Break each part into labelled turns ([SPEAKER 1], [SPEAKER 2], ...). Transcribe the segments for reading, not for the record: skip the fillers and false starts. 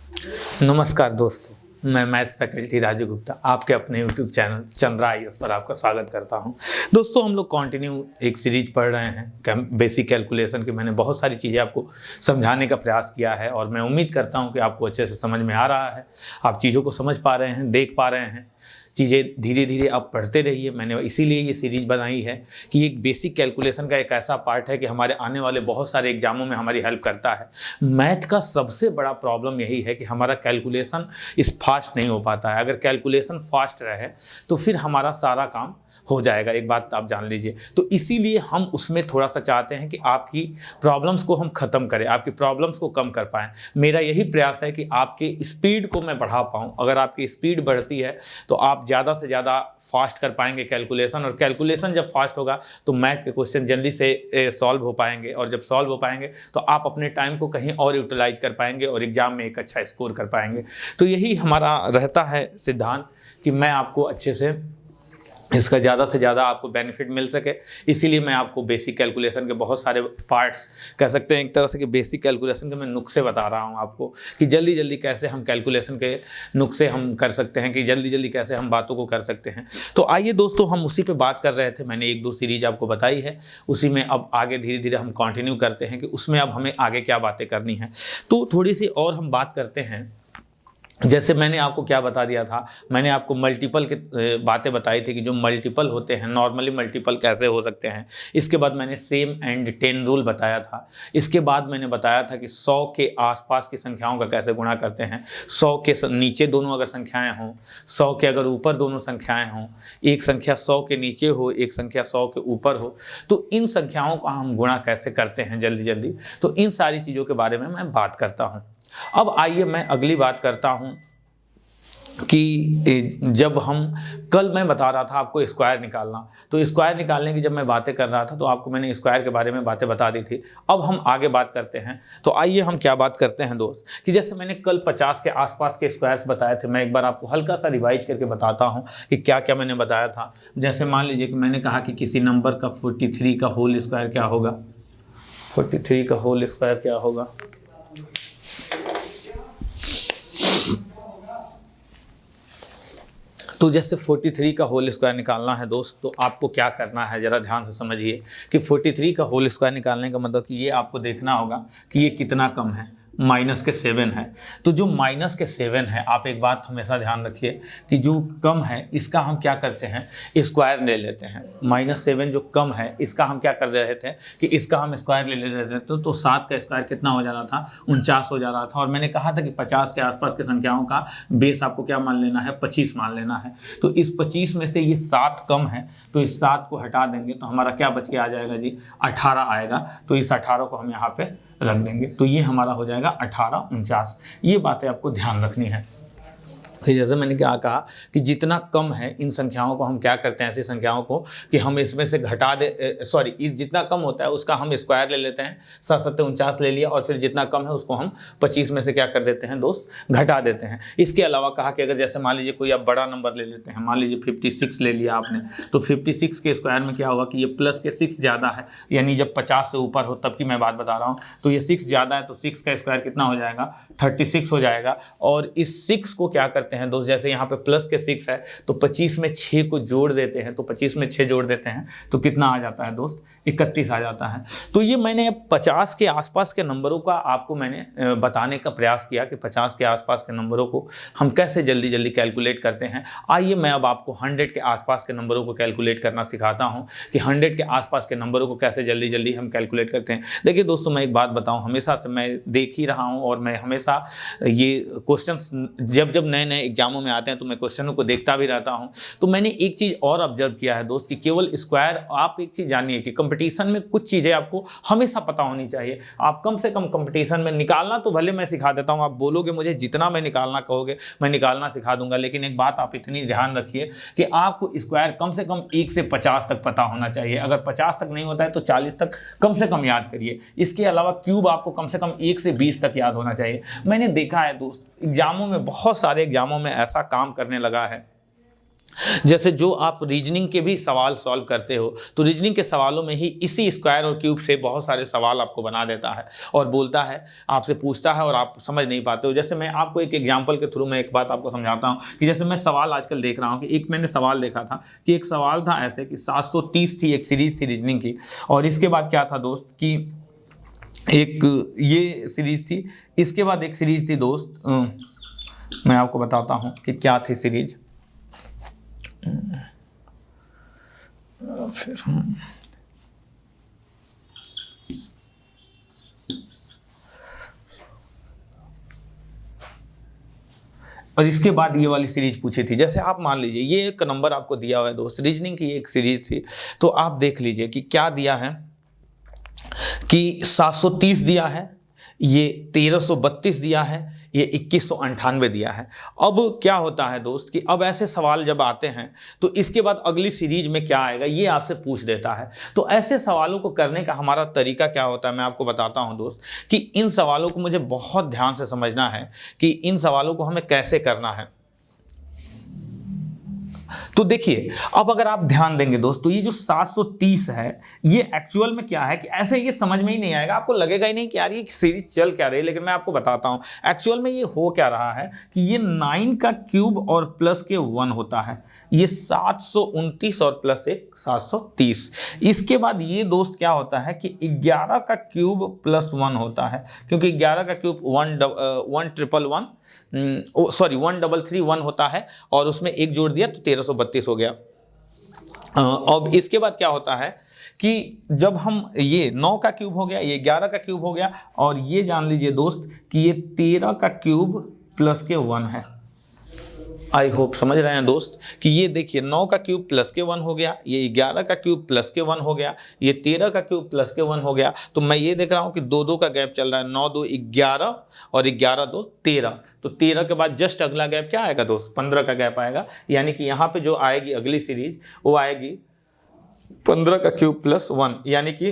[SPEAKER 1] नमस्कार दोस्तों, मैं मैथ्स फैकल्टी राजू गुप्ता आपके अपने यूट्यूब चैनल चंद्रा आईएएस पर आपका स्वागत करता हूं। दोस्तों, हम लोग कंटिन्यू एक सीरीज पढ़ रहे हैं बेसिक कैलकुलेशन की। मैंने बहुत सारी चीज़ें आपको समझाने का प्रयास किया है और मैं उम्मीद करता हूं कि आपको अच्छे से समझ में आ रहा है, आप चीज़ों को समझ पा रहे हैं, देख पा रहे हैं। चीज़ें धीरे धीरे आप पढ़ते रहिए। मैंने इसीलिए ये सीरीज बनाई है कि एक बेसिक कैलकुलेशन का एक ऐसा पार्ट है कि हमारे आने वाले बहुत सारे एग्जामों में हमारी हेल्प करता है। मैथ का सबसे बड़ा प्रॉब्लम यही है कि हमारा कैलकुलेशन इस फास्ट नहीं हो पाता है। अगर कैलकुलेशन फास्ट रहे तो फिर हमारा सारा काम हो जाएगा, एक बात आप जान लीजिए। तो इसीलिए हम उसमें थोड़ा सा चाहते हैं कि आपकी प्रॉब्लम्स को हम ख़त्म करें, आपकी प्रॉब्लम्स को कम कर पाएँ। मेरा यही प्रयास है कि आपके स्पीड को मैं बढ़ा पाऊँ। अगर आपकी स्पीड बढ़ती है तो आप ज़्यादा से ज़्यादा फास्ट कर पाएंगे कैलकुलेशन, और कैलकुलेशन जब फास्ट होगा तो मैथ के क्वेश्चन जल्दी से सॉल्व हो पाएंगे, और जब सॉल्व हो पाएंगे तो आप अपने टाइम को कहीं और यूटिलाइज कर पाएंगे और एग्जाम में एक अच्छा स्कोर कर पाएंगे। तो यही हमारा रहता है सिद्धांत कि मैं आपको अच्छे से इसका ज़्यादा से ज़्यादा आपको बेनिफिट मिल सके। इसीलिए मैं आपको बेसिक कैलकुलेशन के बहुत सारे पार्ट्स, कह सकते हैं एक तरह से कि बेसिक कैलकुलेशन के मैं नुस्खे बता रहा हूँ आपको कि जल्दी जल्दी कैसे हम कैलकुलेशन के नुस्खे हम कर सकते हैं, कि जल्दी जल्दी कैसे हम बातों को कर सकते हैं। तो आइए दोस्तों, हम उसी पे बात कर रहे थे। मैंने एक दो सीरीज आपको बताई है, उसी में अब आगे धीरे धीरे हम कंटिन्यू करते हैं कि उसमें अब हमें आगे क्या बातें करनी है। तो थोड़ी सी और हम बात करते हैं। जैसे मैंने आपको क्या बता दिया था, मैंने आपको मल्टीपल के बातें बताई थी कि जो मल्टीपल होते हैं नॉर्मली मल्टीपल कैसे हो सकते हैं। इसके बाद मैंने सेम एंड 10 रूल बताया था। इसके बाद मैंने बताया था कि 100 के आसपास की संख्याओं का कैसे गुणा करते हैं। 100 के नीचे दोनों अगर संख्याएं हों, 100 के अगर ऊपर दोनों संख्याएं हों, एक संख्या 100 के नीचे हो, एक संख्या 100 के ऊपर हो, तो इन संख्याओं का हम गुणा कैसे करते हैं जल्दी जल्दी। तो इन सारी चीज़ों के बारे में मैं बात करता हूँ। अब आइए मैं अगली बात करता हूं कि जब हम कल मैं बता रहा था आपको स्क्वायर निकालना, तो स्क्वायर निकालने की जब मैं बातें कर रहा था तो आपको मैंने स्क्वायर के बारे में बातें बता दी थी। अब हम आगे बात करते हैं। तो आइए हम क्या बात करते हैं दोस्त, कि जैसे मैंने कल 50 के आसपास के स्क्वायर्स बताए थे, मैं एक बार आपको हल्का सा रिवाइज करके बताता हूँ कि क्या क्या मैंने बताया था। जैसे मान लीजिए कि मैंने कहा कि किसी नंबर का 43 का होल स्क्वायर क्या होगा। 43 का होल स्क्वायर क्या होगा। तो जैसे 43 का होल स्क्वायर निकालना है दोस्त, तो आपको क्या करना है ज़रा ध्यान से समझिए कि 43 का होल स्क्वायर निकालने का मतलब कि ये आपको देखना होगा कि ये कितना कम है। माइनस के 7 है। तो जो माइनस के 7 है, आप एक बात हमेशा ध्यान रखिए कि जो कम है इसका हम क्या करते हैं, स्क्वायर ले लेते हैं। -7 जो कम है इसका हम क्या कर रहे थे कि इसका हम स्क्वायर ले रहे थे। तो 7 का स्क्वायर कितना हो जा रहा था, 49 हो जा रहा था। और मैंने कहा था कि 50 के आसपास के संख्याओं का बेस आपको क्या मान लेना है, 25 मान लेना है। तो इस 25 में से ये 7 कम है, तो इस 7 को हटा देंगे तो हमारा क्या बच के आ जाएगा जी, 18 आएगा। तो इस 18 को हम यहाँ पे रख देंगे, तो ये हमारा हो जाएगा 18 49। ये बातें आपको ध्यान रखनी है। तो जैसे मैंने क्या कहा कि जितना कम है इन संख्याओं को हम क्या करते हैं, ऐसी संख्याओं को कि हम इसमें से घटा दे, जितना कम होता है उसका हम स्क्वायर ले लेते हैं। 7 7 49 ले लिया, और फिर जितना कम है उसको हम 25 में से क्या कर देते हैं दोस्त, घटा देते हैं। इसके अलावा कहा कि अगर जैसे मान लीजिए कोई आप बड़ा नंबर ले लेते हैं, मान लीजिए 56 ले लिया आपने, तो 56 के स्क्वायर में क्या होगा कि ये प्लस के 6 ज़्यादा है, यानी जब 50 से ऊपर हो तब की मैं बात बता रहा हूँ। तो ये 6 ज़्यादा है, तो 6 का स्क्वायर कितना हो जाएगा, 36 हो जाएगा। और इस 6 को क्या करते हैं दोस्त, जैसे यहाँ पे प्लस के 6 है तो 25 में 6 को जोड़ देते हैं, तो 25 में 6 जोड़ देते हैं तो कितना आ जाता है दोस्त, 31 आ जाता है। तो ये मैंने 50 के आसपास के नंबरों का आपको मैंने बताने का प्रयास किया कि 50 के आसपास के नंबरों को हम कैसे जल्दी जल्दी कैलकुलेट करते हैं। आइए मैं अब आपको 100 के आसपास के नंबरों को कैलकुलेट करना सिखाता हूँ कि 100 के आसपास के नंबरों को कैसे जल्दी जल्दी हम कैलकुलेट करते हैं। देखिए दोस्तों, मैं एक बात बताऊँ, हमेशा से मैं देख ही रहा हूँ और मैं हमेशा ये क्वेश्चन जब जब नए नए एग्जामों में आते हैं तो मैं क्वेश्चनों को देखता भी रहता हूं। तो मैंने एक चीज और ऑब्जर्व किया है दोस्त कि केवल स्क्वायर, आप एक चीज जानिए कि कंपटीशन में कुछ चीजें आपको हमेशा पता होनी चाहिए। आप कम से कम कंपटीशन में निकालना तो भले मैं सिखा देता हूं, आप बोलोगे मुझे जितना मैं निकालना कहोगे मैं निकालना सिखा दूंगा, लेकिन एक बात आप इतनी ध्यान रखिए कि आपको स्क्वायर कम से कम 1 से 50 तक पता होना चाहिए। अगर 50 तक नहीं होता है तो 40 तक कम से कम याद करिए। इसके अलावा क्यूब आपको कम से कम 1 से 20 तक याद होना चाहिए। मैंने देखा है दोस्त, एग्जामों में, बहुत सारे एग्जामों में ऐसा काम करने लगा है जैसे जो आप रीजनिंग के भी सवाल सॉल्व करते हो तो रीजनिंग के सवालों में ही इसी स्क्वायर और क्यूब से बहुत सारे सवाल आपको बना देता है और बोलता है, आपसे पूछता है और आप समझ नहीं पाते हो। जैसे मैं आपको एक एग्जांपल के थ्रू मैं एक बात आपको समझाता हूँ कि जैसे मैं सवाल आजकल देख रहा हूँ कि एक मैंने सवाल देखा था कि एक सवाल था ऐसे कि 730 थी, एक सीरीज थी रीजनिंग की, और इसके बाद क्या था दोस्त कि एक ये सीरीज थी, इसके बाद एक सीरीज थी दोस्त, मैं आपको बताता हूँ कि क्या थी सीरीज। फिर और इसके बाद ये वाली सीरीज पूछी थी। जैसे आप मान लीजिए ये एक नंबर आपको दिया हुआ है दोस्त, रीजनिंग की एक सीरीज थी, तो आप देख लीजिए कि क्या दिया है कि 730 दिया है, ये 1332 दिया है, ये 2198 दिया है। अब क्या होता है दोस्त कि अब ऐसे सवाल जब आते हैं तो इसके बाद अगली सीरीज में क्या आएगा ये आपसे पूछ देता है। तो ऐसे सवालों को करने का हमारा तरीका क्या होता है मैं आपको बताता हूं दोस्त कि इन सवालों को मुझे बहुत ध्यान से समझना है कि इन सवालों को हमें कैसे करना है। तो देखिए अब अगर आप ध्यान देंगे दोस्त तो ये जो 730 है ये एक्चुअल में क्या है कि ऐसे ये समझ में ही नहीं आएगा, आपको लगेगा ही नहीं कि यार ये सीरीज चल क्या रही है, लेकिन मैं आपको बताता हूं एक्चुअल में ये हो क्या रहा है कि ये 9 का क्यूब और प्लस के 1 होता है, ये 729 और प्लस 1 730। इसके बाद ये दोस्त क्या होता है कि 11 का क्यूब प्लस 1 होता है, क्योंकि 11 का क्यूब 13331 होता है और उसमें एक जोड़ दिया तो 1332 हो गया। अब इसके बाद क्या होता है कि जब हम ये 9 का क्यूब हो गया, ये 11 का क्यूब हो गया, और ये जान लीजिए दोस्त कि ये 13 का क्यूब प्लस के 1 है। आई होप समझ रहे हैं दोस्त कि ये देखिए 9 का क्यूब प्लस के 1 हो गया, ये 11 का क्यूब प्लस के 1 हो गया, ये 13 का क्यूब प्लस के 1 हो गया। तो मैं ये देख रहा हूँ कि 2 का गैप चल रहा है, 9 2 11 और 11 2 13। तो 13 के बाद जस्ट अगला गैप क्या आएगा दोस्त, 15 का गैप आएगा, यानी कि यहाँ पे जो आएगी अगली सीरीज वो आएगी 15 का क्यूब प्लस 1, यानी कि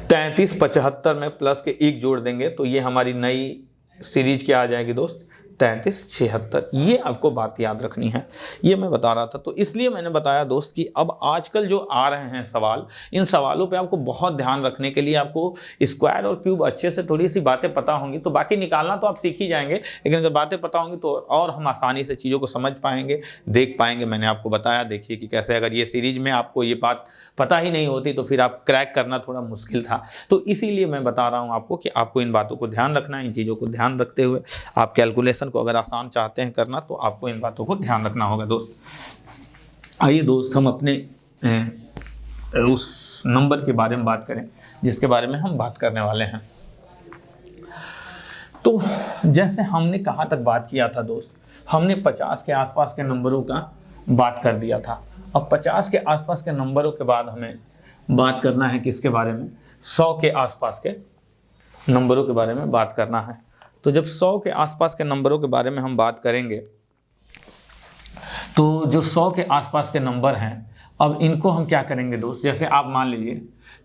[SPEAKER 1] 3375 में प्लस के 1 जोड़ देंगे तो ये हमारी नई सीरीज क्या आ जाएगी दोस्त 3376। ये आपको बात याद रखनी है, ये मैं बता रहा था। तो इसलिए मैंने बताया दोस्त कि अब आजकल जो आ रहे हैं सवाल, इन सवालों पे आपको बहुत ध्यान रखने के लिए आपको स्क्वायर और क्यूब अच्छे से थोड़ी सी बातें पता होंगी तो बाकी निकालना तो आप सीख ही जाएंगे, लेकिन अगर बातें पता होंगी तो और हम आसानी से चीज़ों को समझ पाएंगे, देख पाएंगे। मैंने आपको बताया देखिए कि कैसे अगर ये सीरीज में आपको ये बात पता ही नहीं होती तो फिर आप क्रैक करना थोड़ा मुश्किल था। तो इसीलिए मैं बता रहा हूँ आपको कि आपको इन बातों को ध्यान रखना है, इन चीज़ों को ध्यान रखते हुए आप कैलकुलेशन को अगर आसान चाहते हैं करना तो आपको इन बातों को ध्यान रखना होगा दोस्त। आइए दोस्त हम अपने उस नंबर के बारे में बात करें जिसके बारे में हम बात करने वाले हैं। तो जैसे हमने कहाँ तक बात किया था दोस्त, हमने 50 के आसपास के नंबरों का बात कर दिया था। अब 50 के आसपास के नंबरों के बाद हमें बात करना है किसके बारे में, 100 के आसपास के नंबरों के बारे में बात करना है। तो जब 100 के आसपास के नंबरों के बारे में हम बात करेंगे तो जो 100 के आसपास के नंबर हैं अब इनको हम क्या करेंगे दोस्त, जैसे आप मान लीजिए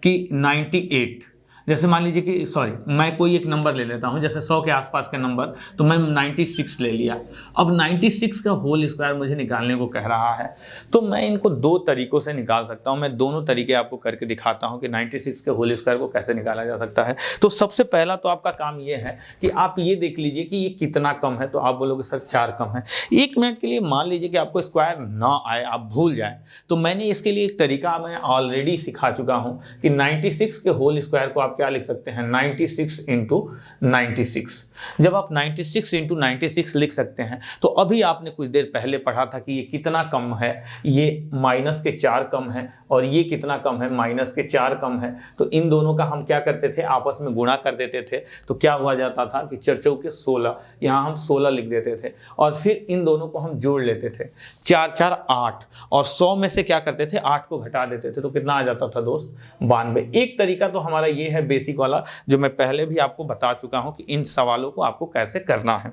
[SPEAKER 1] कि 98, जैसे मान लीजिए कि मैं कोई एक नंबर ले लेता हूं, जैसे 100 के आसपास के नंबर, तो मैं 96 ले लिया। अब 96 का होल स्क्वायर मुझे निकालने को कह रहा है, तो मैं इनको 2 तरीकों से निकाल सकता हूं। मैं दोनों तरीके आपको करके दिखाता हूं कि 96 के होल स्क्वायर को कैसे निकाला जा सकता है। तो सबसे पहला तो आपका काम ये है कि आप ये देख लीजिए कि ये कितना कम है, तो आप बोलोगे सर 4 कम है। 1 मिनट के लिए मान लीजिए कि आपको स्क्वायर ना आए, आप भूल जाए, तो मैंने इसके लिए एक तरीका मैं ऑलरेडी सिखा चुका हूँ कि 96 के होल स्क्वायर को आप क्या लिख सकते हैं, 96 इंटू 96। जब आप 96 इंटू 96 लिख सकते हैं तो अभी आपने कुछ देर पहले पढ़ा था कि ये कितना कम है, ये माइनस के 4 कम है और ये कितना कम है, माइनस के 4 कम है। तो इन दोनों का हम क्या करते थे, आपस में गुणा कर देते थे। तो क्या हुआ जाता था कि 4 चौके 16, यहाँ हम 16 लिख देते थे और फिर इन दोनों को हम जोड़ लेते थे, 4 4 8, और 100 में से क्या करते थे, 8 को घटा देते थे, तो कितना आ जाता था दोस्त 92। एक तरीका तो हमारा ये है बेसिक वाला, जो मैं पहले भी आपको बता चुका हूँ कि इन सवालों को आपको कैसे करना है।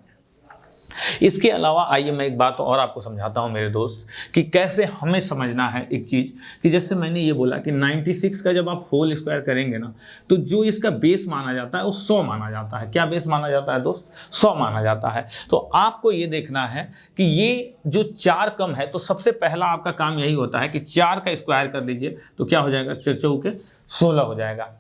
[SPEAKER 1] इसके अलावा आइए मैं एक बात और आपको समझाता हूं मेरे दोस्त कि कैसे हमें समझना है एक चीज़ कि जैसे मैंने ये बोला कि 96 का जब आप होल स्क्वायर करेंगे ना तो जो इसका बेस माना जाता है वो 100 माना जाता है। क्या बेस माना जाता है दोस्त? 100 माना जाता है। तो आपको ये देखना है कि ये जो 4 कम है तो सबसे पहला आपका काम यही होता है कि 4 का स्क्वायर कर लीजिए तो क्या हो जाएगा? 4 चौके 16 हो जाएगा।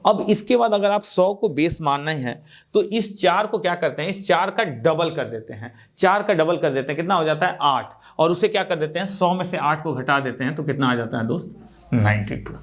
[SPEAKER 1] अब इसके बाद अगर आप 100 को बेस मानना है तो इस 4 को क्या करते हैं? इस 4 का डबल कर देते हैं। 4 का डबल कर देते हैं, कितना हो जाता है? 8। और उसे क्या कर देते हैं? 100 में से 8 को घटा देते हैं तो कितना आ जाता है दोस्त? 92।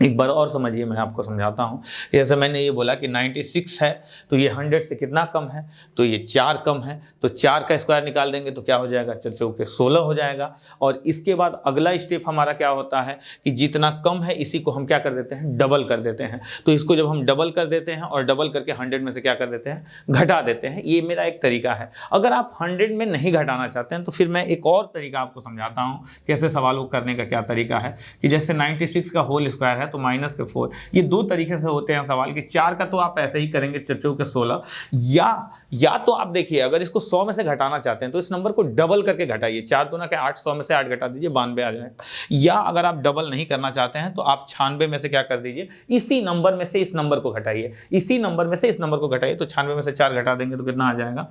[SPEAKER 1] एक बार और समझिए, मैं आपको समझाता हूँ। जैसे मैंने ये बोला कि 96 है तो ये 100 से कितना कम है? तो ये 4 कम है, तो 4 का स्क्वायर निकाल देंगे तो क्या हो जाएगा? 4 चौके 16 हो जाएगा। और इसके बाद अगला स्टेप हमारा क्या होता है कि जितना कम है इसी को हम क्या कर देते हैं? डबल कर देते हैं। तो इसको जब हम डबल कर देते हैं और डबल करके 100 में से क्या कर देते हैं? घटा देते हैं। ये मेरा एक तरीका है। अगर आप 100 में नहीं घटाना चाहते हैं तो फिर मैं एक और तरीका आपको समझाता हूँ कैसे सवालों को करने का क्या तरीका है कि जैसे 96 का होल स्क्वायर है तो माइनस के 4, ये दो तरीके से होते हैं सवाल कि 4 का तो आप ऐसे ही करेंगे 4 चौके 16, या तो आप देखिए अगर इसको 100 में से घटाना चाहते हैं तो इस नंबर को डबल करके घटाइए। 4 दूना के 8, 100 में से 8 घटा दीजिए 92 आ जाएगा। या अगर आप डबल नहीं करना चाहते हैं तो आप 96 में से क्या कर दीजिए? इसी नंबर में से इस नंबर को घटाइए, इसी नंबर में से इस नंबर को घटाइए। तो 96 में से 4 घटा देंगे तो कितना आ जाएगा?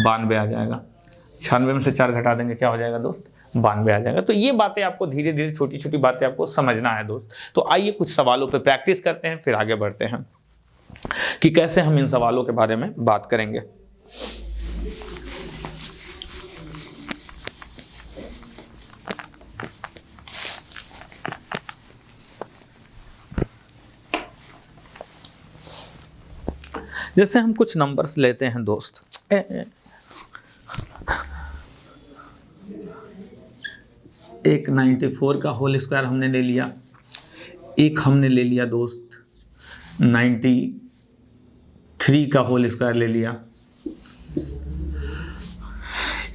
[SPEAKER 1] 92 आ जाएगा। 96 में से 4 घटा देंगे क्या हो जाएगा दोस्त? 92 आ जाएगा। तो ये बातें आपको धीरे धीरे छोटी छोटी बातें आपको समझना है दोस्त। तो आइए कुछ सवालों पे प्रैक्टिस करते हैं, फिर आगे बढ़ते हैं कि कैसे हम इन सवालों के बारे में बात करेंगे। जैसे हम कुछ नंबर्स लेते हैं दोस्त, एक 94 का होल स्क्वायर हमने ले लिया, एक हमने ले लिया दोस्त 93 का होल स्क्वायर ले लिया,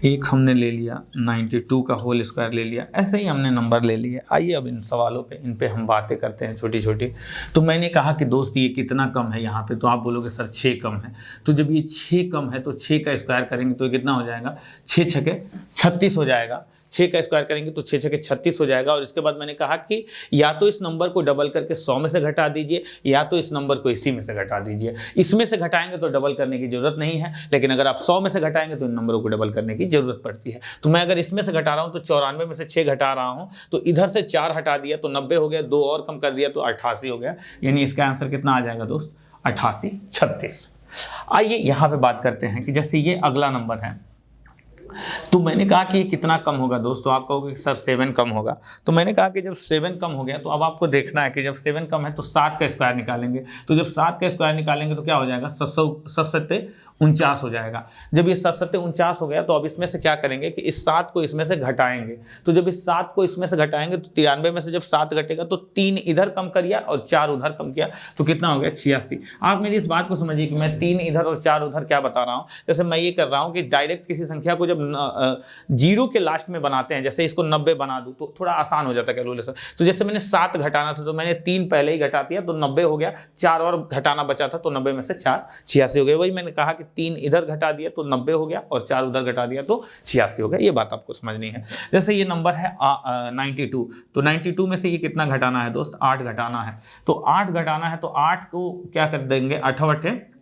[SPEAKER 1] एक हमने ले लिया 92 का होल स्क्वायर ले लिया। ऐसे ही हमने नंबर ले लिए। आइए अब इन सवालों पे इन पे हम बातें करते हैं छोटी छोटी। तो मैंने कहा कि दोस्त ये कितना कम है यहाँ पे, तो आप बोलोगे सर 6 कम है। तो जब ये 6 कम है तो 6 का स्क्वायर करेंगे तो कितना हो जाएगा? 6 छके 36 हो जाएगा। 6 का स्क्वायर करेंगे तो 6 छके 36 हो जाएगा। और इसके बाद मैंने कहा कि या तो इस नंबर को डबल करके 100 में से घटा दीजिए या तो इस नंबर को इसी में से घटा दीजिए। इसमें से घटाएंगे तो डबल करने की जरूरत नहीं है, लेकिन अगर आप 100 में से घटाएंगे तो इन नंबरों को डबल करने की जरूरत पड़ती है। तो मैं अगर इसमें से घटा रहा हूं तो 94 में से 6 घटा रहा हूं तो इधर से 4 हटा दिया तो 90 हो गया, 2 और कम कर दिया तो 88 हो गया। यानी इसका आंसर कितना आ जाएगा दोस्त? 88 36। आइए यहां पे बात करते हैं कि जैसे ये अगला नंबर है तो मैंने कहा कि ये कितना कम होगा दोस्तों? आप कहोगे कि सर 7 कम होगा। तो मैंने कहा कि जब 7 कम हो गया तो अब आपको देखना है कि जब 7 कम है तो 7 का स्क्वायर निकालेंगे। तो जब 7 का स्क्वायर निकालेंगे तो क्या हो जाएगा? 749 हो जाएगा। जब ये 749 हो गया तो अब इसमें से क्या करेंगे कि इस 7 को इसमें से घटाएंगे। तो जब इस 7 को इसमें से घटाएंगे तो 93 में से जब 7 घटेगा तो 3 इधर कम किया और 4 उधर कम किया तो कितना हो गया? 86। आप मेरी इस बात को समझिए कि मैं 3 इधर और 4 उधर क्या बता रहा हूँ। जैसे मैं ये कर रहा हूँ कि डायरेक्ट किसी संख्या को जब जीरो के लास्ट में बनाते हैं, जैसे इसको 90 बना दूं तो थोड़ा आसान हो जाता है कैलकुलेशन। तो जैसे मैंने 7 घटाना था तो मैंने 3 पहले ही घटा दिया तो 90 हो गया, 4 और घटाना बचा था तो 90 में से 4 86 हो गया। वही मैंने कहा कि 3 इधर घटा दिया तो 90 हो गया और 4 उधर घटा दिया तो 86 हो गया। ये बात आपको समझनी है। जैसे ये नंबर है 92, तो 92 में से ये कितना घटाना है दोस्त? 8 घटाना है। तो 8 घटाना है तो 8 को क्या कर देंगे? 8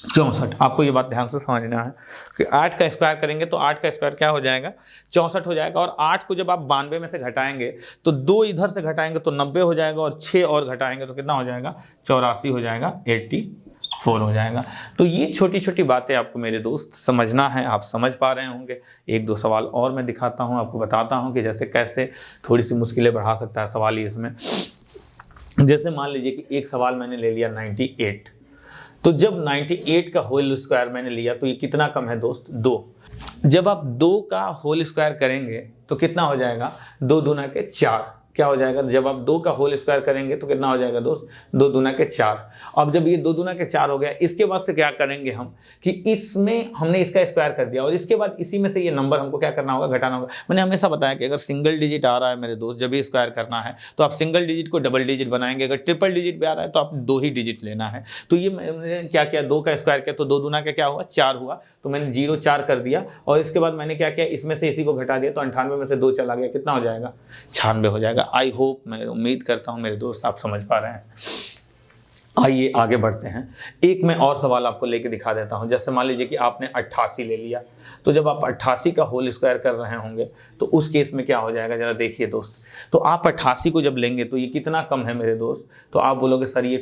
[SPEAKER 1] 64। आपको ये बात ध्यान से समझना है कि 8 का स्क्वायर करेंगे तो 8 का स्क्वायर क्या हो जाएगा? 64 हो जाएगा। और 8 को जब आप 92 में से घटाएंगे तो 2 इधर से घटाएंगे तो 90 हो जाएगा और 6 और घटाएंगे तो कितना हो जाएगा? 84 हो जाएगा, 84 हो जाएगा। तो ये छोटी छोटी बातें आपको मेरे दोस्त समझना है। आप समझ पा रहे होंगे। 1-2 सवाल और मैं दिखाता हूँ, आपको बताता हूँ कि जैसे कैसे थोड़ी सी मुश्किलें बढ़ा सकता है सवाल ही इसमें। जैसे मान लीजिए कि एक सवाल मैंने ले लिया 98, तो जब 98 का होल स्क्वायर मैंने लिया तो ये कितना कम है दोस्त? 2। जब आप 2 का होल स्क्वायर करेंगे तो कितना हो जाएगा? 2 दूना के 4, क्या हो जाएगा, जब आप 2 का होल स्क्वायर करेंगे तो कितना हो जाएगा दोस्त, 2 दूना के 4। अब जब ये 2 दूना के 4 हो गया, इसके बाद से क्या करेंगे हम कि इसमें हमने इसका स्क्वायर कर दिया और इसके बाद इसी में से ये नंबर हमको क्या करना होगा, घटाना होगा। मैंने हमेशा बताया कि अगर सिंगल डिजिट आ रहा है मेरे दोस्त, जब ये स्क्वायर करना है तो आप सिंगल डिजिट को डबल डिजिट बनाएंगे, अगर ट्रिपल डिजिट पे आ रहा है तो आप 2 ही डिजिट लेना है। तो ये मैंने क्या किया, 2 का स्क्वायर किया तो 2 दूना का क्या हुआ, 4 हुआ, तो मैंने 0 4 कर दिया और इसके बाद मैंने क्या किया, इसमें से इसी को घटा दिया तो 98 में से 2 चला गया, कितना हो जाएगा, 96 हो जाएगा। आई होप, मैं उम्मीद करता हूँ मेरे दोस्त आप समझ पा रहे हैं। आइए आगे बढ़ते हैं। एक मैं और सवाल आपको लेके दिखा देता हूं। जैसे मान लीजिए कि आपने 88 ले लिया, तो जब आप 88 का होल स्क्वायर कर रहे होंगे तो उस केस में क्या हो जाएगा, जरा देखिए दोस्त। तो आप 88 को जब लेंगे तो ये कितना कम है मेरे दोस्त, तो आप बोलोगे सर ये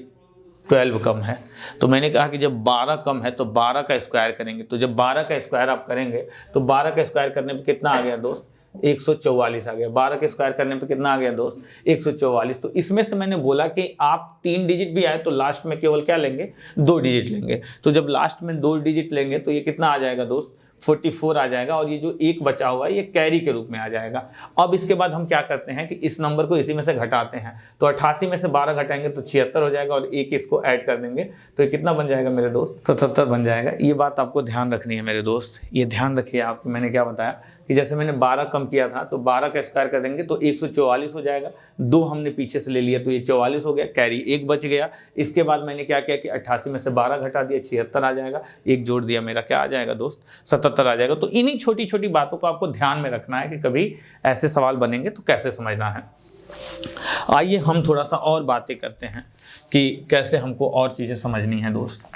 [SPEAKER 1] 12 कम है। तो मैंने कहा कि जब 12 कम है तो 12 का स्क्वायर करेंगे, तो जब 12 का स्क्वायर आप करेंगे तो 12 का स्क्वायर करने पर कितना आ गया दोस्त, 144 आ गया। 12 के स्क्वायर करने पे कितना आ गया दोस्त, 144। तो इसमें से मैंने बोला कि आप 3 डिजिट भी आए तो लास्ट में केवल क्या लेंगे, 2 डिजिट लेंगे। तो जब लास्ट में 2 डिजिट लेंगे तो ये कितना आ जाएगा दोस्त, 44 आ जाएगा और ये जो 1 बचा हुआ है ये कैरी के रूप में आ जाएगा। अब इसके बाद हम क्या करते हैं कि इस नंबर को इसी में से घटाते हैं, तो 88 में से 12 घटाएंगे तो 76 हो जाएगा और 1 इसको ऐड कर देंगे तो ये कितना बन जाएगा मेरे दोस्त, 77 बन जाएगा। ये बात आपको ध्यान रखनी है मेरे दोस्त, ये ध्यान रखिए आप। मैंने क्या बताया कि जैसे मैंने 12 कम किया था तो 12 का स्क्वायर कर देंगे तो 144 हो जाएगा, 2 हमने पीछे से ले लिया तो ये 44 हो गया, कैरी 1 बच गया। इसके बाद मैंने क्या किया कि 88 में से 12 घटा दिया, 76 आ जाएगा, 1 जोड़ दिया, मेरा क्या आ जाएगा दोस्त, 77 आ जाएगा। तो इन्हीं छोटी छोटी बातों को आपको ध्यान में रखना है कि कभी ऐसे सवाल बनेंगे तो कैसे समझना है। आइए हम थोड़ा सा और बातें करते हैं कि कैसे हमको और चीज़ें समझनी है दोस्त।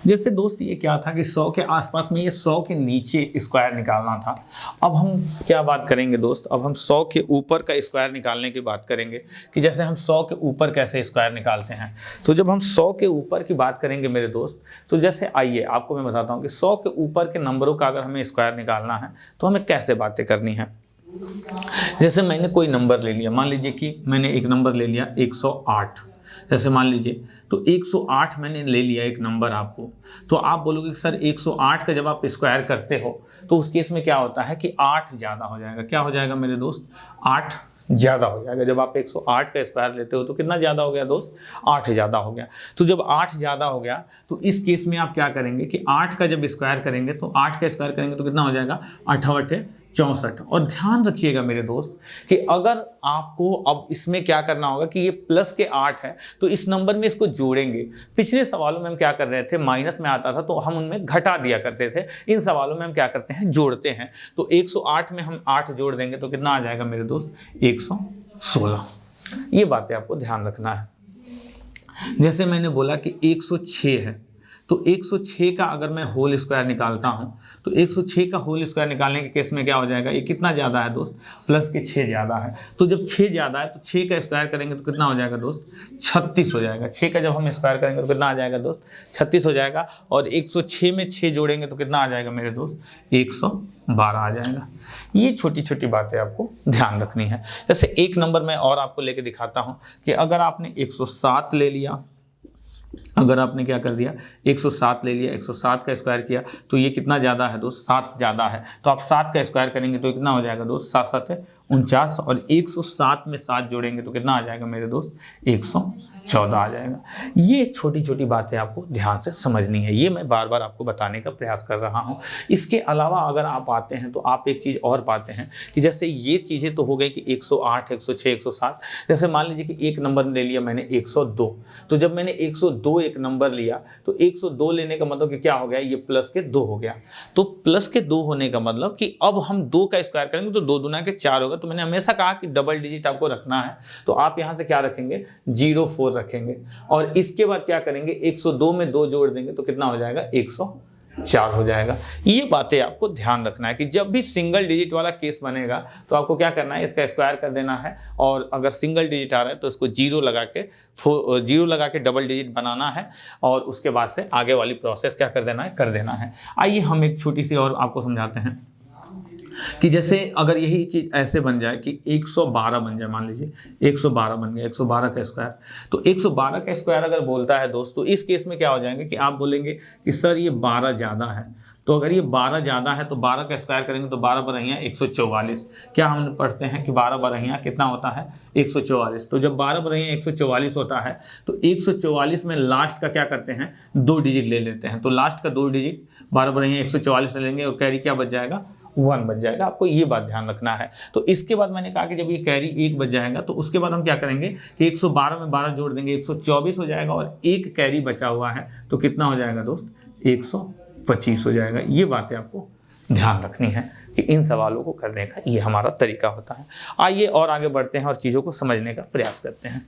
[SPEAKER 1] जैसे दोस्त ये क्या था कि 100 के आसपास में, ये 100 के नीचे स्क्वायर निकालना था। अब हम क्या बात करेंगे दोस्त, अब हम 100 के ऊपर का स्क्वायर निकालने की बात करेंगे कि जैसे हम 100 के ऊपर कैसे स्क्वायर निकालते हैं। तो जब हम 100 के ऊपर की बात करेंगे मेरे दोस्त, तो जैसे आइए आपको मैं बताता हूँ कि 100 के ऊपर के नंबरों का अगर हमें स्क्वायर निकालना है तो हमें कैसे बातें करनी है। जैसे मैंने कोई नंबर ले लिया, मान लीजिए कि मैंने एक नंबर ले लिया 108, जैसे मान लीजिए तो 108 मैंने ले लिया एक नंबर आपको, तो आप बोलोगे सर 108 का जब आप स्क्वायर करते हो तो उस केस में क्या होता है कि 8 ज़्यादा हो जाएगा। क्या हो जाएगा मेरे दोस्त, 8 ज़्यादा हो जाएगा। जब आप 108 का स्क्वायर लेते हो तो कितना ज़्यादा हो गया दोस्त, 8 ज़्यादा हो गया। तो जब 8 ज़्यादा हो गया तो इस केस में आप क्या करेंगे कि 8 का जब स्क्वायर करेंगे तो 8 का स्क्वायर करेंगे तो कितना हो जाएगा, 8 8 64। और ध्यान रखिएगा मेरे दोस्त कि अगर आपको अब इसमें क्या करना होगा कि ये प्लस के 8 है तो इस नंबर में इसको जोड़ेंगे। पिछले सवालों में हम क्या कर रहे थे, माइनस में आता था तो हम उनमें घटा दिया करते थे, इन सवालों में हम क्या करते हैं, जोड़ते हैं। तो 108 में हम 8 जोड़ देंगे तो कितना आ जाएगा मेरे दोस्त, 116। ये बातें आपको ध्यान रखना है। जैसे मैंने बोला कि 106 है तो 106 का अगर मैं होल स्क्वायर निकालता हूं तो 106 का होल स्क्वायर निकालने के केस में क्या हो जाएगा, ये कितना ज़्यादा है दोस्त, प्लस के 6 ज़्यादा है। तो जब 6 ज़्यादा है तो 6 का स्क्वायर करेंगे तो कितना हो जाएगा दोस्त, 36 हो जाएगा। 6 का जब हम स्क्वायर करेंगे तो कितना आ जाएगा दोस्त, 36 हो जाएगा। और 106 में 6 जोड़ेंगे तो कितना आ जाएगा मेरे दोस्त, 112 आ जाएगा। ये छोटी छोटी बातें आपको ध्यान रखनी है। जैसे एक नंबर मैं और आपको लेके दिखाता हूँ कि अगर आपने 107 ले लिया, अगर आपने क्या कर दिया 107 ले लिया, 107 का स्क्वायर किया तो ये कितना ज़्यादा है दोस्त, 7 ज़्यादा है। तो आप 7 का स्क्वायर करेंगे तो कितना हो जाएगा दोस्त, 7 7 49 और 107 में 7 जोड़ेंगे तो कितना आ जाएगा मेरे दोस्त, 114 आ जाएगा। ये छोटी छोटी बातें आपको ध्यान से समझनी है, ये मैं बार बार आपको बताने का प्रयास कर रहा हूँ। इसके अलावा अगर आप आते हैं तो आप एक चीज़ और पाते हैं कि जैसे ये चीज़ें तो हो गई कि 108 106 107। जैसे मान लीजिए कि एक नंबर ले लिया मैंने 102, तो जब मैंने 102 एक नंबर लिया तो 102 लेने का मतलब कि क्या हो गया, ये प्लस के 2 हो गया। तो प्लस के 2 होने का मतलब कि अब हम 2 का स्क्वायर करेंगे तो 2 दूना के 4 होगा। तो मैंने हमेशा कहा कि डबल डिजिट आपको रखना है, तो आप यहाँ से क्या रखेंगे, 04 रखेंगे और इसके बाद क्या करेंगे, 102 में 2 जोड़ देंगे तो कितना हो जाएगा, 104 हो जाएगा। ये बातें आपको ध्यान रखना है कि जब भी सिंगल डिजिट वाला केस बनेगा तो आपको क्या करना है, इसका स्क्वायर कर देना है और अगर सिंगल डिजिट आ रहा है तो इसको 0 लगा के डबल डिजिट बनाना है और उसके बाद से आगे वाली प्रोसेस क्या कर देना है, कर देना है। आइए हम एक छोटी सी और आपको समझाते हैं कि जैसे अगर यही चीज़ ऐसे बन जाए कि 112 बन जाए, मान लीजिए 112 बन गया, 112 का स्क्वायर। तो 112 का स्क्वायर अगर बोलता है दोस्तों, इस केस में क्या हो जाएगा कि आप बोलेंगे कि सर ये 12 ज़्यादा है। तो अगर ये 12 ज़्यादा है तो 12 का स्क्वायर करेंगे तो 12 बरहियाँ 144। क्या हम पढ़ते हैं कि 12 बरहियाँ कितना होता है 144। तो जब 12 बरहियाँ 144 होता है तो 144 में लास्ट का क्या करते हैं 2 डिजिट ले लेते हैं। तो लास्ट का 2 डिजिट 12 बरहियाँ 144 ले लेंगे और कैरी क्या बच जाएगा 1 बच जाएगा। आपको ये बात ध्यान रखना है। तो इसके बाद मैंने कहा कि जब ये कैरी 1 बच जाएगा तो उसके बाद हम क्या करेंगे कि 112 में 12 जोड़ देंगे 124 हो जाएगा और एक कैरी बचा हुआ है तो कितना हो जाएगा दोस्त 125 हो जाएगा। ये बातें आपको ध्यान रखनी है कि इन सवालों को करने का ये हमारा तरीका होता है। आइए और आगे बढ़ते हैं और चीज़ों को समझने का प्रयास करते हैं।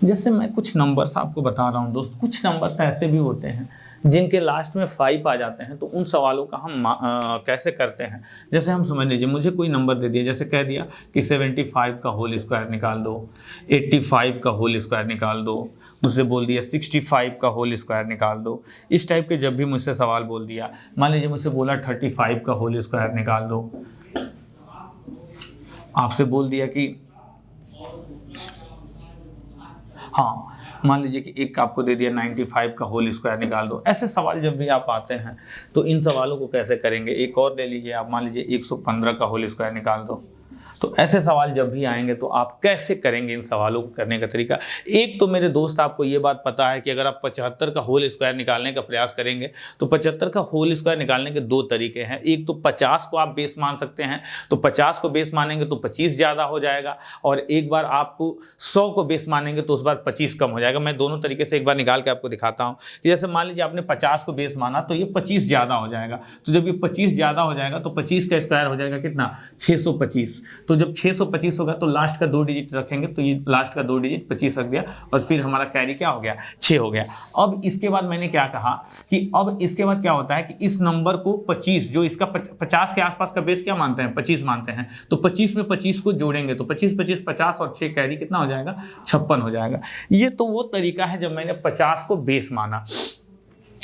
[SPEAKER 1] जैसे मैं कुछ नंबर्स आपको बता रहा हूँ दोस्त, कुछ नंबर्स ऐसे भी होते हैं जिनके लास्ट में 5 आ जाते हैं। तो उन सवालों का हम कैसे करते हैं, जैसे हम समझ लीजिए मुझे कोई नंबर दे दिया, जैसे कह दिया कि 75 का होल स्क्वायर निकाल दो, 85 का होल स्क्वायर निकाल दो, मुझसे बोल दिया 65 का होल स्क्वायर निकाल दो। इस टाइप के जब भी मुझसे सवाल बोल दिया, मान लीजिए मुझसे बोला 35 का होल स्क्वायर निकाल दो, आपसे बोल दिया कि हाँ मान लीजिए कि एक आपको दे दिया 95 का होल स्क्वायर निकाल दो। ऐसे सवाल जब भी आप आते हैं तो इन सवालों को कैसे करेंगे। एक और ले लीजिए आप, मान लीजिए 115 का होल स्क्वायर निकाल दो। तो ऐसे सवाल जब भी आएंगे तो आप कैसे करेंगे इन सवालों को करने का तरीका। एक तो मेरे दोस्त आपको ये बात पता है कि अगर आप 75 का होल स्क्वायर निकालने का प्रयास करेंगे तो 75 का होल स्क्वायर निकालने के 2 तरीके हैं। एक तो 50 को आप बेस मान सकते हैं, तो 50 को बेस मानेंगे तो 25 ज़्यादा हो जाएगा, और एक बार आप 100 को बेस मानेंगे तो उस बार 25 कम हो जाएगा। मैं दोनों तरीके से एक बार निकाल के आपको दिखाता हूँ कि जैसे मान लीजिए आपने 50 को बेस माना तो ये 25 ज़्यादा हो जाएगा। तो जब ये 25 ज़्यादा हो जाएगा तो 25 का स्क्वायर हो जाएगा कितना 625। तो जब 625 होगा तो लास्ट का 2 डिजिट रखेंगे, तो ये लास्ट का 2 डिजिट 25 रख दिया और फिर हमारा कैरी क्या हो गया 6 हो गया। अब इसके बाद मैंने क्या कहा कि अब इसके बाद क्या होता है कि इस नंबर को 25 जो इसका 50 के आसपास का बेस क्या मानते हैं 25 मानते हैं, तो 25 में 25 को जोड़ेंगे तो 25 25 50 और 6 कैरी कितना हो जाएगा 56 हो जाएगा। ये तो वो तरीका है जब मैंने 50 को बेस माना।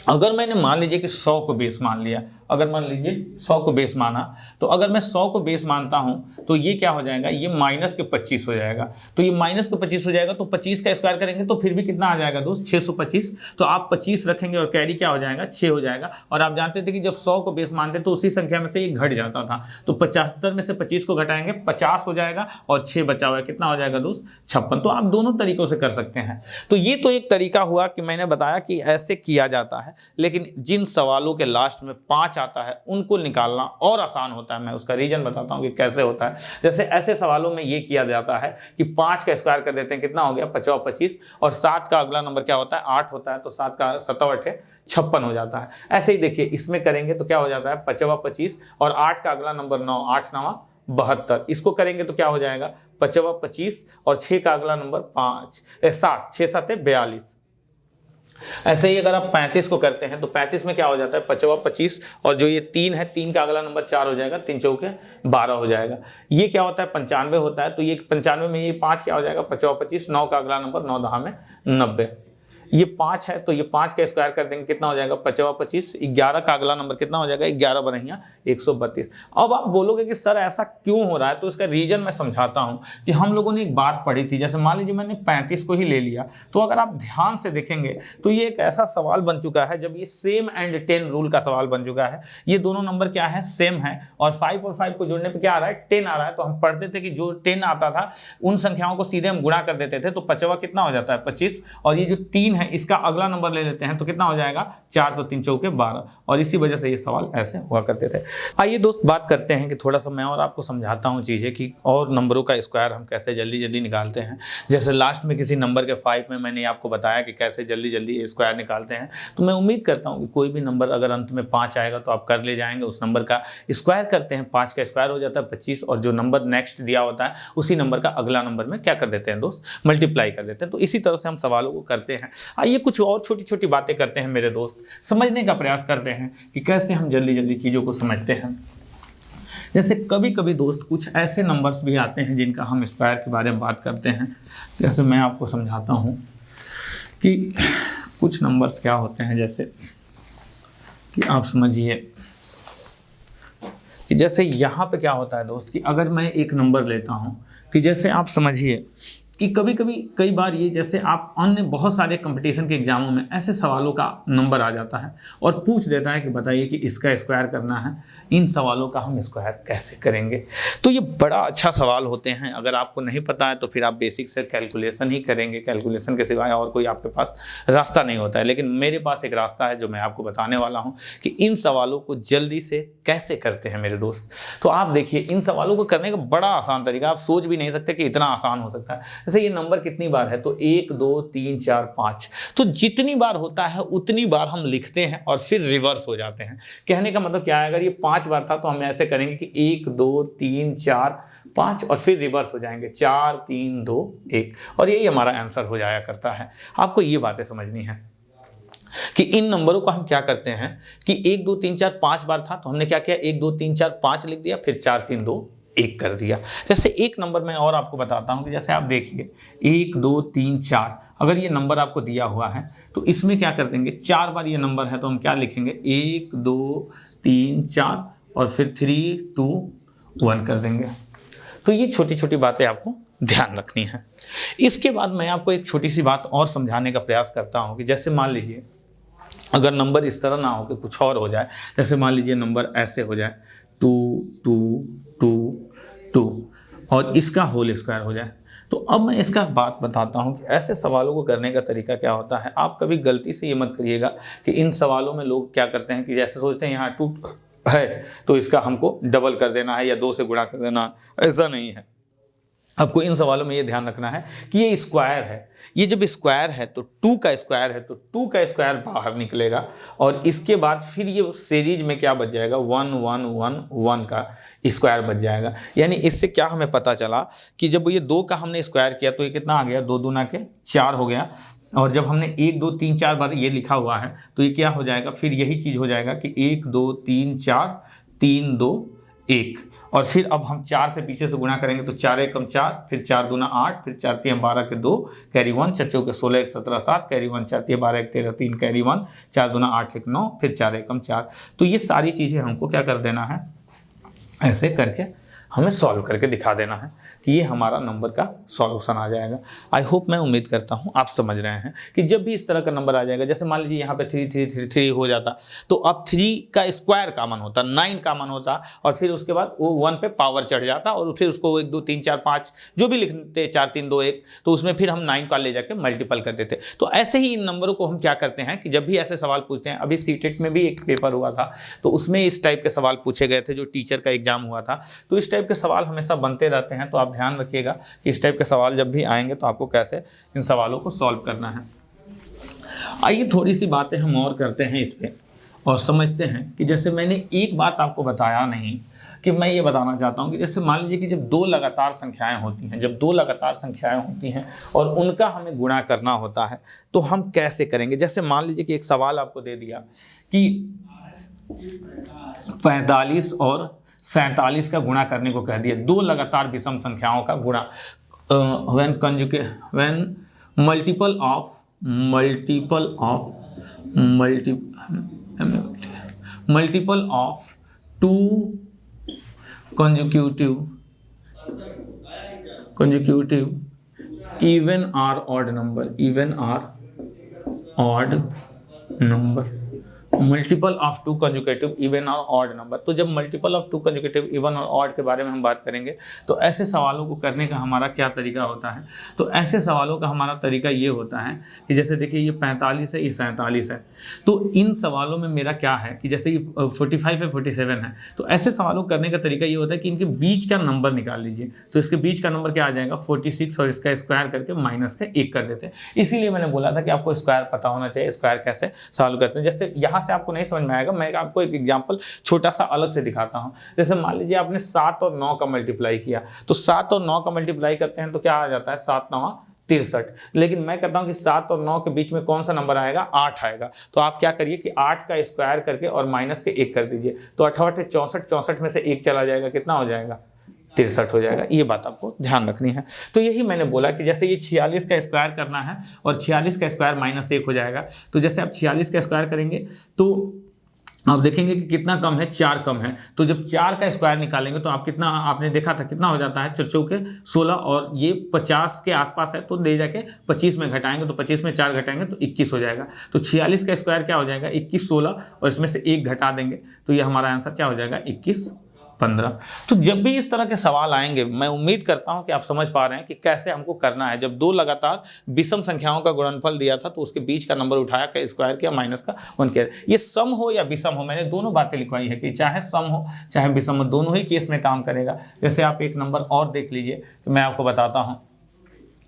[SPEAKER 1] अगर मैंने मान लीजिए कि 100 को बेस मान लिया, अगर मान लीजिए 100 को बेस माना, तो अगर मैं 100 को बेस मानता हूं तो ये क्या हो जाएगा, ये माइनस के 25 हो जाएगा। तो ये माइनस के 25 हो जाएगा तो 25 का स्क्वायर करेंगे तो फिर भी कितना आ जाएगा दोस्त 625। तो आप 25 रखेंगे और कैरी क्या हो जाएगा 6 हो जाएगा। और आप जानते थे कि जब 100 को बेस मानते तो उसी संख्या में से ये घट जाता था, तो 75 में से 25 को घटाएंगे 50 हो जाएगा और 6 बचा हुआ है कितना हो जाएगा दोस्त 56। तो आप दोनों तरीकों से कर सकते हैं। तो ये तो एक तरीका हुआ कि मैंने बताया कि ऐसे किया जाता है, लेकिन जिन सवालों के लास्ट में 5 आता है उनको निकालना और आसान होता है। मैं उसका रीजन बताता हूं कि कैसे होता है। जैसे ऐसे सवालों में ये किया जाता है कि 5 का स्क्वायर कर देते हैं, कितना हो गया 5 25, और 7 का अगला नंबर क्या होता है 8 होता है, तो 7 का 7 8 56 हो जाता है। ऐसे ही देखिए इसमें करेंगे तो क्या हो जाता है 5 25 और 8 का अगला नंबर 9, 8 9 72। इसको करेंगे तो क्या हो जाएगा 5 25 और 6 का अगला नंबर 7, 6 7 42। ऐसे ही अगर आप 35 को करते हैं तो 35 में क्या हो जाता है 5 25 और जो ये 3 है 3 का अगला नंबर 4 हो जाएगा, 3 चौके 12 हो जाएगा। ये क्या होता है 95 होता है, तो ये 95 में ये 5 क्या हो जाएगा 5 25, 9 का अगला नंबर 9 10 में 90। ये 5 है तो ये 5 का स्क्वायर कर देंगे कितना हो जाएगा 5 25, 11 का अगला नंबर कितना हो जाएगा 11 बरहियां 132। अब आप बोलोगे कि सर ऐसा क्यों हो रहा है, तो इसका रीजन मैं समझाता हूं कि हम लोगों ने एक बात पढ़ी थी। जैसे मान लीजिए मैंने 35 को ही ले लिया, तो अगर आप ध्यान से देखेंगे तो ये एक ऐसा सवाल बन चुका है जब ये सेम एंड 10 रूल का सवाल बन चुका है। ये दोनों नंबर क्या है सेम है और 5 और 5 को जोड़ने पर क्या आ रहा है 10 आ रहा है। तो हम पढ़ते थे कि जो 10 आता था उन संख्याओं को सीधे हम गुणा कर देते थे, तो 5 कितना हो जाता है 25, और ये जो 3 है इसका अगला नंबर ले लेते हैं तो कितना हो जाएगा 4 तो 3 चौके 12। और इसी वजह से ये सवाल ऐसे हुआ करते थे। आइए दोस्त बात करते हैं कि थोड़ा सा मैं और आपको समझाता हूँ चीज़ें कि और नंबरों का स्क्वायर हम कैसे जल्दी जल्दी निकालते हैं। जैसे लास्ट में किसी नंबर के 5 में मैंने आपको बताया कि कैसे जल्दी जल्दी स्क्वायर निकालते हैं, तो मैं उम्मीद करता हूँ कि कोई भी नंबर अगर अंत में 5 आएगा तो आप कर ले जाएंगे, उस नंबर का स्क्वायर करते हैं, 5 का स्क्वायर हो जाता है 25, और जो नंबर नेक्स्ट दिया होता है उसी नंबर का अगला नंबर में क्या कर देते हैं दोस्त मल्टीप्लाई कर देते हैं। तो इसी तरह से हम सवालों को करते हैं। आइए कुछ और छोटी छोटी बातें करते हैं मेरे दोस्त, समझने का प्रयास करते हैं कि कैसे हम जल्दी जल्दी चीज़ों को समझते हैं। जैसे कभी कभी दोस्त कुछ ऐसे नंबर्स भी आते हैं जिनका हम स्क्वायर के बारे में बात करते हैं। जैसे मैं आपको समझाता हूँ कि कुछ नंबर्स क्या होते हैं, जैसे कि आप समझिए कि जैसे यहाँ पे क्या होता है दोस्त कि अगर मैं एक नंबर लेता हूँ कि जैसे आप समझिए कि कई बार ये जैसे आप अन्य बहुत सारे कंपटीशन के एग्जामों में ऐसे सवालों का नंबर आ जाता है और पूछ देता है कि बताइए कि इसका स्क्वायर करना है, इन सवालों का हम स्क्वायर कैसे करेंगे। तो ये बड़ा अच्छा सवाल होते हैं। अगर आपको नहीं पता है तो फिर आप बेसिक से कैलकुलेशन ही करेंगे, कैलकुलेशन के सिवाय और कोई आपके पास रास्ता नहीं होता है। लेकिन मेरे पास एक रास्ता है जो मैं आपको बताने वाला हूँ कि इन सवालों को जल्दी से कैसे करते हैं मेरे दोस्त। तो आप देखिए, इन सवालों को करने का बड़ा आसान तरीका, आप सोच भी नहीं सकते कि इतना आसान हो सकता है। जैसे ये नंबर कितनी बार है, तो 1 2 3 4 5, तो जितनी बार होता है उतनी बार हम लिखते हैं और फिर रिवर्स हो जाते हैं। कहने का मतलब क्या है, अगर ये 5 बार था तो हम ऐसे करेंगे कि 1 2 3 4 5 और फिर रिवर्स हो जाएंगे 4 3 2 1, और यही हमारा आंसर हो जाया करता है। आपको ये बातें समझनी है कि इन नंबरों को हम क्या करते हैं कि 1 2 3 4 5 बार था तो हमने क्या किया, 1 2 3 4 5 लिख दिया, फिर 4 3 2 1 कर दिया। जैसे एक नंबर मैं और आपको बताता हूं कि जैसे आप देखिए 1 2 3 4, अगर ये नंबर आपको दिया हुआ है तो इसमें क्या कर देंगे, 4 बार ये नंबर है तो हम क्या लिखेंगे, 1 2 3 4 और फिर 3 2 1 कर देंगे। तो ये छोटी छोटी बातें आपको ध्यान रखनी है। इसके बाद मैं आपको एक छोटी सी बात और समझाने का प्रयास करता हूँ कि जैसे मान लीजिए अगर नंबर इस तरह ना हो कि कुछ और हो जाए, जैसे मान लीजिए नंबर ऐसे हो जाए 2 2 2 2 और इसका होल स्क्वायर हो जाए। तो अब मैं इसका बात बताता हूँ कि ऐसे सवालों को करने का तरीका क्या होता है। आप कभी गलती से ये मत करिएगा कि इन सवालों में लोग क्या करते हैं कि जैसे सोचते हैं यहाँ 2 है तो इसका हमको डबल कर देना है या 2 से गुणा कर देना है, ऐसा नहीं है। आपको इन सवालों में ये ध्यान रखना है कि ये स्क्वायर है, ये जब स्क्वायर है तो 2 का स्क्वायर है तो 2 का स्क्वायर बाहर निकलेगा और इसके बाद फिर ये सीरीज में क्या बच जाएगा, 1 1 1 1 का स्क्वायर बच जाएगा। यानी इससे क्या हमें पता चला कि जब ये 2 का हमने स्क्वायर किया तो ये कितना आ गया, 2 दूना के 4 हो गया। और जब हमने 1 2 3 4 बार ये लिखा हुआ है तो ये क्या हो जाएगा, फिर यही चीज़ हो जाएगा कि 1 2 3 4 3 2 1, और फिर अब हम 4 से पीछे से गुणा करेंगे तो 4 एकम 4, फिर 4 दूना 8, फिर 4 3 12 के 2 कैरी 1, 4 चौके 16 1 17 7 कैरी 1, 4 3 12 1 13 3 कैरी 1, 4 दूना 8 1 9, फिर 4 एकम 4। तो ये सारी चीज़ें हमको क्या कर देना है, ऐसे करके हमें सॉल्व करके दिखा देना है कि ये हमारा नंबर का सॉल्यूशन आ जाएगा। आई होप, मैं उम्मीद करता हूँ आप समझ रहे हैं कि जब भी इस तरह का नंबर आ जाएगा, जैसे मान लीजिए यहाँ पे 3 3 3 3 हो जाता तो अब 3 का स्क्वायर कॉमन होता, 9 कॉमन होता और फिर उसके बाद वो 1 पे पावर चढ़ जाता और फिर उसको 1 2 3 4 5 जो भी लिखते 4 3 2 1, तो उसमें फिर हम 9 का ले जाके मल्टीपल कर देते। तो ऐसे ही इन नंबरों को हम क्या करते हैं कि जब भी ऐसे सवाल पूछते हैं, अभी सीटेट में भी एक पेपर हुआ था तो उसमें इस टाइप के सवाल पूछे गए थे, जो टीचर का एग्जाम हुआ था, तो इस टाइप के सवाल हमेशा बनते रहते हैं। तो आप ध्यान रखिएगा कि इस टाइप के सवाल जब भी आएंगे तो आपको कैसे इन सवालों को सॉल्व करना है। आइए थोड़ी सी बातें हम और करते हैं इस पे और समझते हैं कि जैसे मैंने एक बात आपको बताया नहीं कि मैं ये बताना चाहता हूँ कि जैसे मान लीजिए कि जब 2 लगातार संख्याएं होती हैं, जब 2 लगातार संख्याएं होती हैं और उनका हमें गुणा करना होता है तो हम कैसे करेंगे। जैसे मान लीजिए कि एक सवाल आपको दे दिया कि 45 और 47 का गुणा करने को कह दिया, 2 लगातार विषम संख्याओं का गुणा, when multiple of 2 consecutive even or odd number, multiple of 2 conjugative even और ऑड नंबर। तो जब मल्टीपल ऑफ 2 कंजुकेटिव इवन और ऑड के बारे में हम बात करेंगे तो ऐसे सवालों को करने का हमारा क्या तरीका होता है। तो ऐसे सवालों का हमारा तरीका ये होता है कि जैसे देखिए ये 45 है, ये 47 है, तो इन सवालों में मेरा क्या है कि जैसे ये 45 है 47 है, तो ऐसे सवालों को करने का तरीका ये होता है कि इनके बीच का नंबर निकाल लीजिए। तो इसके बीच का नंबर क्या आ जाएगा, 46, और इसका स्क्वायर करके माइनस का 1 कर देते हैं। इसीलिए मैंने बोला था कि आपको स्क्वायर पता होना चाहिए, स्क्वायर कैसे सॉल्व करते हैं। जैसे यहाँ से आपको नहीं समझ में आएगा, मैं आपको एक एग्जांपल छोटा सा अलग से दिखाता हूँ। जैसे मान लीजिए आपने 7 और 9 का मल्टीप्लाई किया, तो 7 और 9 का मल्टीप्लाई करते हैं तो क्या आ जाता है, 7 9 63। लेकिन मैं कहता हूं कि 7 और 9 के बीच में कौन सा नंबर आएगा, 8 आएगा। तो आप क्या करिए कि 8 का स्क्वायर करके और माइनस के 1 कर दीजिए, तो 68 से 64, 64 में से 1 चला जाएगा, कितना हो जाएगा, 63 हो जाएगा। ये बात आपको ध्यान रखनी है। तो यही मैंने बोला कि जैसे ये 46 का स्क्वायर करना है और 46 का स्क्वायर माइनस 1 हो जाएगा। तो जैसे आप 46 का स्क्वायर करेंगे तो आप देखेंगे कि कितना कम है, 4 कम है। तो जब 4 का स्क्वायर निकालेंगे तो आप कितना, आपने देखा था कितना हो जाता है, 4 चौके 16, और ये 50 के आसपास है, तो दे जाके 25 में घटाएंगे, तो 25 में 4 घटाएंगे तो 21 हो जाएगा। तो 46 का स्क्वायर क्या हो जाएगा, 21 16, और इसमें से 1 घटा देंगे तो ये हमारा आंसर क्या हो जाएगा, 21 15। तो जब भी इस तरह के सवाल आएंगे, मैं उम्मीद करता हूं कि आप समझ पा रहे हैं कि कैसे हमको करना है। जब 2 लगातार विषम संख्याओं का गुणनफल दिया था तो उसके बीच का नंबर उठाया, का स्क्वायर किया, माइनस का 1 किया। ये सम हो या विषम हो, मैंने दोनों बातें लिखवाई है कि चाहे सम हो चाहे विषम हो, दोनों ही केस में काम करेगा। जैसे आप एक नंबर और देख लीजिए, तो मैं आपको बताता हूँ।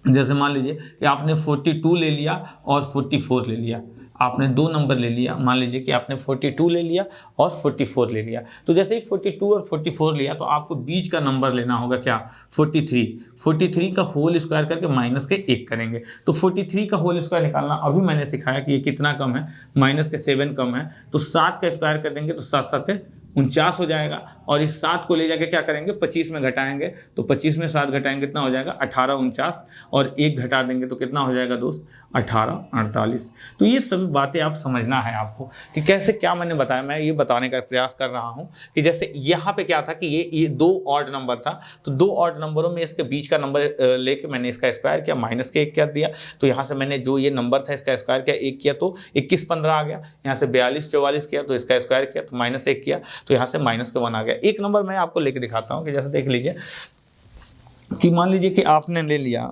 [SPEAKER 1] जैसे मान लीजिए कि आपने 42 ले लिया और 44 ले लिया, आपने 2 नंबर ले लिया। मान लीजिए कि आपने 42 ले लिया और 44 ले लिया। तो जैसे ही 42 और 44 लिया तो आपको बीच का नंबर लेना होगा, क्या, 43 का होल स्क्वायर करके माइनस के 1 करेंगे। तो 43 का होल स्क्वायर निकालना अभी मैंने सिखाया कि ये कितना कम है, माइनस के 7 कम है। तो 7 का स्क्वायर कर देंगे तो 7 7 49 हो जाएगा, और इस 7 को ले जाके क्या करेंगे, 25 में घटाएंगे, तो 25 में 7 घटाएंगे कितना हो जाएगा, 18 49, और 1 घटा देंगे तो कितना हो जाएगा दोस्त, 18 48। तो ये सभी बातें आप समझना है आपको कि कैसे, क्या मैंने बताया, मैं ये बताने का प्रयास कर रहा हूँ कि जैसे यहाँ पे क्या था कि ये 2 ऑड नंबर था, तो 2 ऑड नंबरों में इसके बीच का नंबर लेके मैंने इसका स्क्वायर किया, माइनस के 1 कर दिया। तो यहाँ से मैंने जो ये नंबर था इसका स्क्वायर किया, 1 किया तो 21 15 आ गया। यहाँ से 42 44 किया तो इसका स्क्वायर किया तो माइनस 1 किया, तो यहाँ से माइनस का 1 आ गया। एक नंबर मैं आपको लेके दिखाता हूँ कि जैसे देख लीजिए कि मान लीजिए कि आपने ले लिया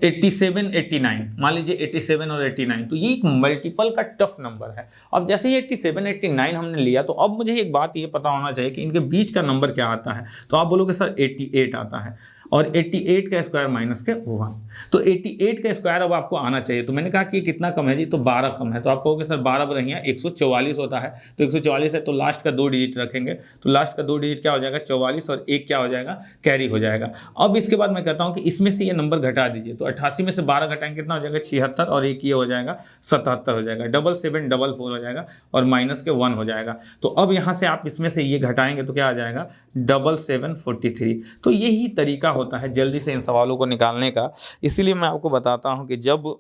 [SPEAKER 1] 87 89, मान लीजिए 87 और 89, तो ये एक मल्टीपल का टफ नंबर है। अब जैसे ये 87 89 हमने लिया, तो अब मुझे एक बात ये पता होना चाहिए कि इनके बीच का नंबर क्या आता है। तो आप बोलोगे सर 88 आता है, और 88 का स्क्वायर माइनस के 1, तो 88 का स्क्वायर अब आपको आना चाहिए। तो मैंने कहा कि कितना कम है जी, तो 12 कम है। तो आप कहोगे सर 12 बढ़िया 144 होता है, तो 144 है तो लास्ट का 2 डिजिट रखेंगे, तो लास्ट का 2 डिजिट क्या हो जाएगा, 44, और 1 क्या हो जाएगा, कैरी हो जाएगा। अब इसके बाद मैं कहता हूँ कि इसमें से ये नंबर घटा दीजिए, तो 88 में से 12 घटाएंगे कितना हो जाएगा, 76, और 1 ये हो जाएगा 77 हो जाएगा, 77 44 हो जाएगा, और माइनस के 1 हो जाएगा। तो अब यहाँ से आप इसमें से ये घटाएंगे तो क्या आ जाएगा, 77 43। तो यही तरीका होता है जल्दी से इन सवालों को निकालने का। इसीलिए मैं आपको बताता हूं कि जब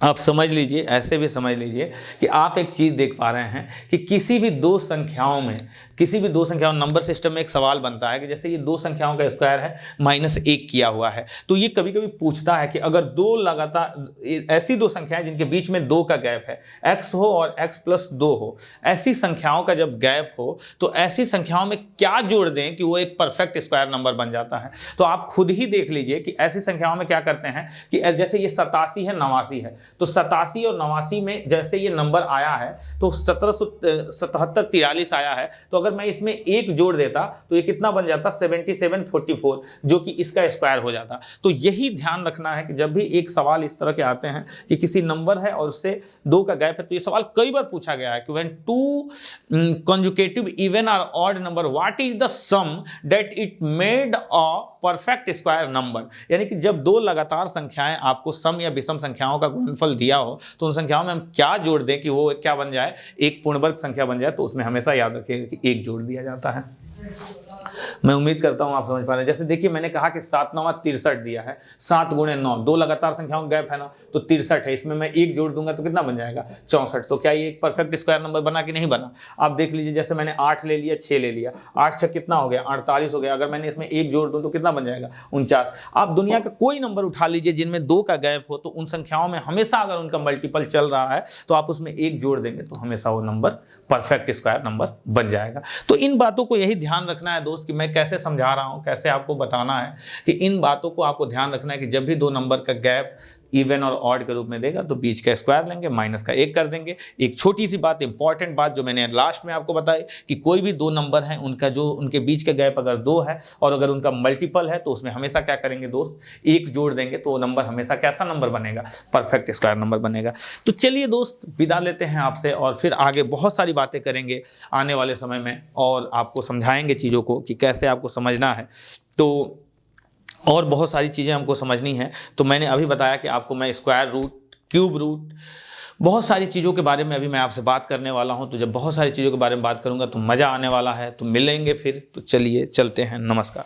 [SPEAKER 1] आप समझ लीजिए, ऐसे भी समझ लीजिए कि आप एक चीज़ देख पा रहे हैं कि किसी भी 2 संख्याओं में, नंबर सिस्टम में एक सवाल बनता है कि जैसे ये 2 संख्याओं का स्क्वायर है, -1 किया हुआ है। तो ये कभी कभी पूछता है कि अगर 2 लगातार ऐसी 2 संख्याएं जिनके बीच में 2 का गैप है, x हो और x+2 हो, ऐसी संख्याओं का जब गैप हो तो ऐसी संख्याओं में क्या जोड़ दें कि वो एक परफेक्ट स्क्वायर नंबर बन जाता है। तो आप खुद ही देख लीजिए कि ऐसी संख्याओं में क्या करते हैं कि जैसे ये 87 है 89 है, तो 87 और 89 में जैसे ये नंबर आया है तो 1777 43 आया है, तो अगर मैं इसमें 1 जोड़ देता तो ये कितना बन जाता, 77 44, जो कि इसका स्क्वायर हो जाता। तो यही ध्यान रखना है कि जब भी एक सवाल इस तरह के आते हैं कि किसी नंबर है और उससे 2 का गैप है, तो ये सवाल कई बार पूछा गया है कि when 2 consecutive even or odd number, what is the sum that it made a perfect square number। यानी कि जब 2 लगातार संख्याएं आपको सम या विषम संख्याओं का गुणनफल दिया हो तो उन संख्याओं में हम क्या जोड़ दें कि वो क्या बन जाए, एक पूर्ण वर्ग संख्या बन जाए। तो उसमें हमेशा याद रखिएगा कि 1 जोड़ दिया जाता है। मैं उम्मीद करता हूं आप समझ पा रहे हैं। जैसे देखिए मैंने कहा कि 7 9 63 दिया है, 7 × 9, 2 लगातार संख्याओं का गैप है ना, तो 63 है, इसमें मैं 1 जोड़ दूंगा तो कितना बन जाएगा, 64। तो क्या ये एक परफेक्ट स्क्वायर नंबर बना कि नहीं बना। आप देख लीजिए जैसे मैंने 8 ले लिया, 6 ले लिया, 8 6 कितना हो गया, 48 हो गया। अगर मैंने इसमें 1 जोड़ दूं तो कितना बन जाएगा, 49। आप दुनिया का कोई नंबर उठा लीजिए जिनमें 2 का गैप हो, तो उन संख्याओं में हमेशा अगर उनका मल्टीपल चल रहा है तो आप उसमें 1 जोड़ देंगे तो हमेशा वो नंबर परफेक्ट स्क्वायर नंबर बन जाएगा। तो इन बातों को यही ध्यान रखना है दोस्त कि मैं कैसे समझा रहा हूं, कैसे आपको बताना है कि इन बातों को आपको ध्यान रखना है कि जब भी 2 नंबर का गैप इवन और ऑड के रूप में देगा तो बीच का स्क्वायर लेंगे, माइनस का 1 कर देंगे। एक छोटी सी बात, इंपॉर्टेंट बात जो मैंने लास्ट में आपको बताई कि कोई भी 2 नंबर हैं उनका जो उनके बीच का गैप अगर 2 है और अगर उनका मल्टीपल है तो उसमें हमेशा क्या करेंगे दोस्त, 1 जोड़ देंगे तो वो नंबर हमेशा कैसा नंबर बनेगा, परफेक्ट स्क्वायर नंबर बनेगा। तो चलिए दोस्त विदा लेते हैं आपसे और फिर आगे बहुत सारी बातें करेंगे आने वाले समय में और आपको समझाएंगे चीज़ों को कि कैसे आपको समझना है। तो और बहुत सारी चीज़ें हमको समझनी है। तो मैंने अभी बताया कि आपको मैं स्क्वायर रूट, क्यूब रूट, बहुत सारी चीज़ों के बारे में अभी मैं आपसे बात करने वाला हूं। तो जब बहुत सारी चीज़ों के बारे में बात करूंगा तो मज़ा आने वाला है। तो मिलेंगे फिर। तो चलिए चलते हैं। नमस्कार।